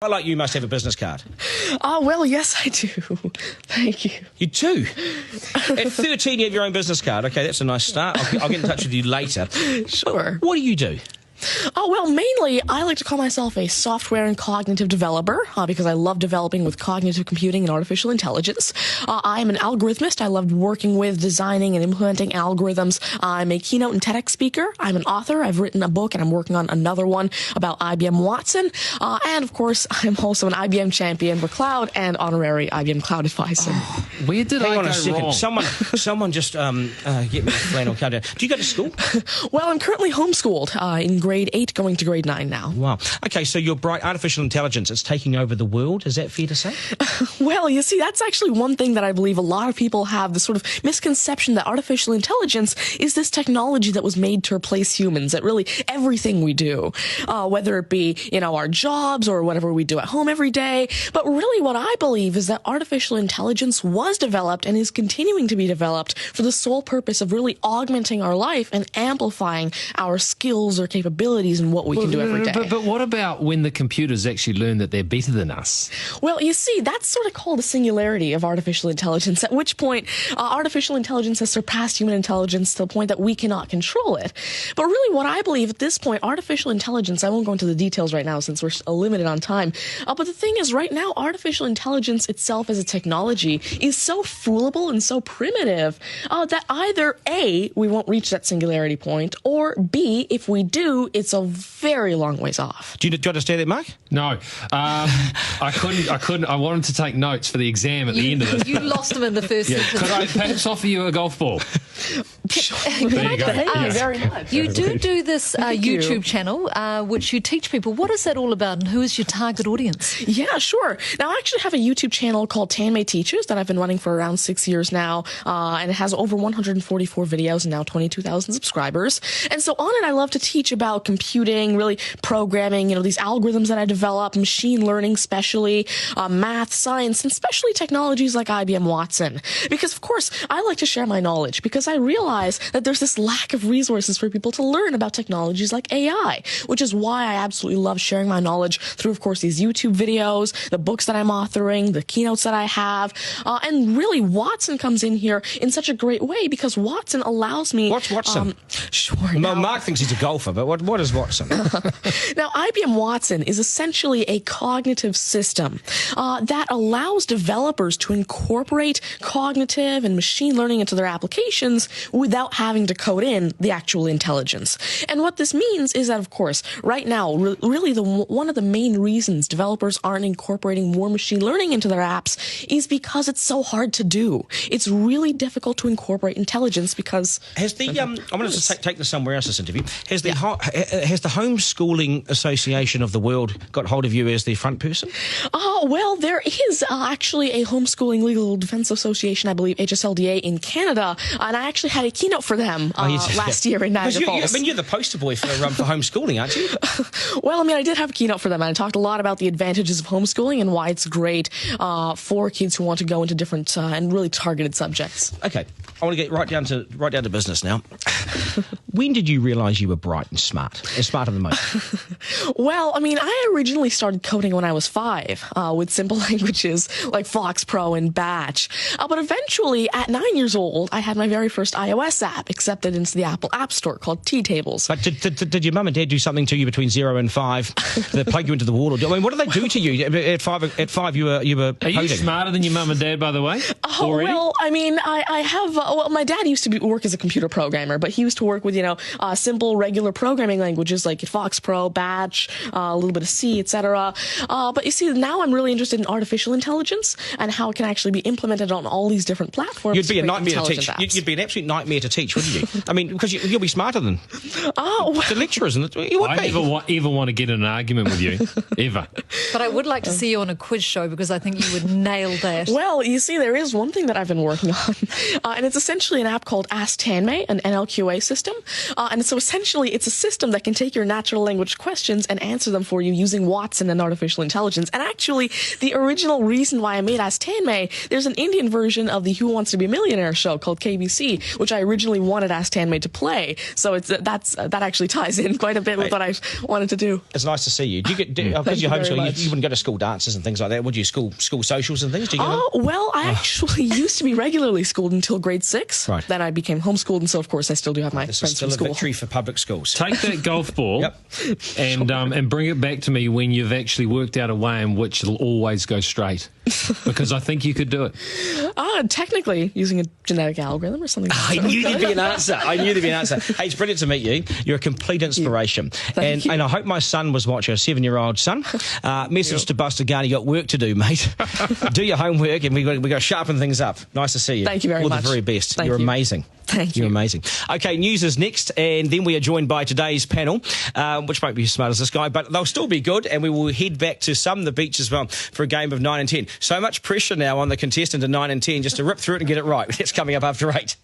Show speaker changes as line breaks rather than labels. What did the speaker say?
I like you must have a business card.
Well, yes, I do. Thank you.
You do? At 13, you have your own business card. OK, that's a nice start. I'll get in touch with you later.
Sure.
What do you do?
Well, mainly, I like to call myself a software and cognitive developer because I love developing with cognitive computing and artificial intelligence. I am an algorithmist. I love working with, designing, and implementing algorithms. I'm a keynote and TEDx speaker. I'm an author. I've written a book, and I'm working on another one about IBM Watson. And, of course, I'm also an IBM champion for cloud and honorary IBM cloud advisor.
Where did
Hang
I
on
go
a second.
wrong?
Someone just get me the flannel countdown. Do you go to school?
Well, I'm currently homeschooled in grade 8, going to grade 9 now.
Wow. OK, so you're bright. Artificial intelligence, it's taking over the world. Is that fair to say?
Well, you see, that's actually one thing that I believe a lot of people have, this sort of misconception that artificial intelligence is this technology that was made to replace humans at really everything we do, whether it be, our jobs or whatever we do at home every day. But really what I believe is that artificial intelligence was developed and is continuing to be developed for the sole purpose of really augmenting our life and amplifying our skills or capabilities and what we can do every day.
But what about when the computers actually learn that they're better than us?
Well, you see, that's sort of called a singularity of artificial intelligence, at which point artificial intelligence has surpassed human intelligence to the point that we cannot control it. But really what I believe at this point, artificial intelligence, I won't go into the details right now since we're limited on time, but the thing is right now, artificial intelligence itself as a technology is so foolable and so primitive that either A, we won't reach that singularity point, or B, if we do, it's a very long ways off.
Do you understand that, Mark?
No. I couldn't. I wanted to take notes for the exam at the end of this.
You lost them in the first sentence.
Could I perhaps offer you a golf ball?
There you go. Thank you very much.
You do this YouTube channel, which you teach people. What is that all about, and who is your target audience?
Yeah, sure. Now, I actually have a YouTube channel called Tanmay Teaches that I've been running for around 6 years now, and it has over 144 videos and now 22,000 subscribers. And so on it, I love to teach about computing, really programming, these algorithms that I develop, machine learning especially, math, science, and especially technologies like IBM Watson. Because, of course, I like to share my knowledge because I realize that there's this lack of resources for people to learn about technologies like AI, which is why I absolutely love sharing my knowledge through, of course, these YouTube videos, the books that I'm authoring, the keynotes that I have, and really Watson comes in here in such a great way because Watson allows me...
What's Watson?
Sure.
Mark thinks he's a golfer, but what is Watson?
Now, IBM Watson is essentially a cognitive system that allows developers to incorporate cognitive and machine learning into their applications without having to code in the actual intelligence. And what this means is that, of course, right now, really one of the main reasons developers aren't incorporating more machine learning into their apps is because it's so hard to do. It's really difficult to incorporate intelligence because...
Has the I wanted to take this somewhere else, this interview. Has the Homeschooling Association of the World got hold of you as the front person?
Well, there is actually a Homeschooling Legal Defense Association, I believe, HSLDA in Canada, and I actually had a keynote for them last year in Niagara Falls.
You're the poster boy for homeschooling, aren't you?
Well, I did have a keynote for them, and I talked a lot about the advantages of homeschooling and why it's great for kids who want to go into different and really targeted subjects.
Okay, I want to get right down to business now. When did you realise you were bright and smart, and smarter than most?
Well, I originally started coding when I was 5 with simple languages like Fox Pro and Batch. But eventually, at 9 years old, I had my very first iOS app accepted into the Apple App Store called T-Tables.
But did your mum and dad do something to you between 0 and 5 that plug you into the wall? What did they do to you at 5? At 5, you were
Are you smarter than your mum and dad, by the way? Already?
Well, I have. My dad used to work as a computer programmer, but he used to work with simple regular programming languages like Fox Pro, Batch, a little bit of C, etc. But you see, now I'm really interested in artificial intelligence and how it can actually be implemented on all these different platforms.
You'd be a nightmare to teach. You'd be an absolute nightmare to teach, wouldn't you? Because you'll be smarter than the lecturers. You would be.
I never want to get in an argument with you, ever.
But I would like to see you on a quiz show because I think you would nail that.
Well, you see, there is one thing that I've been working on, and it's essentially an app called Ask Tanmay, an NLQA system. And so essentially, it's a system system that can take your natural language questions and answer them for you using Watson and artificial intelligence. And actually, the original reason why I made Ask Tanmay, there's an Indian version of the Who Wants to Be a Millionaire show called KBC, which I originally wanted Ask Tanmay to play. So that actually ties in quite a bit with what I wanted to do.
It's nice to see you. Do you get because you're homeschooling? You wouldn't go to school dances and things like that, would you? School socials and things? Do you go
well, I actually used to be regularly schooled until grade 6.
Right.
Then I became homeschooled, and so of course I still do have my
This is
friends
still
from
a
school.
victory for public schools.
Take that golf ball and bring it back to me when you've actually worked out a way in which it'll always go straight. Because I think you could do it.
Technically, using a genetic algorithm or something.
I knew there'd be an answer. Hey, it's brilliant to meet you. You're a complete inspiration.
Thank you.
And I hope my son was watching, a 7-year-old son. Message to Buster Garner, you got work to do, mate. Do your homework, and we got to sharpen things up. Nice to see you.
Thank you very
much.
much.
All the very best.
Thank
You're
you.
amazing.
Thank you.
You're amazing. Okay, news is next, and then we are joined by today's panel, which won't be as smart as this guy, but they'll still be good, and we will head back to the beach as well for a game of 9 and 10. So much pressure now on the contestant in 9 and 10 just to rip through it and get it right. It's coming up after 8.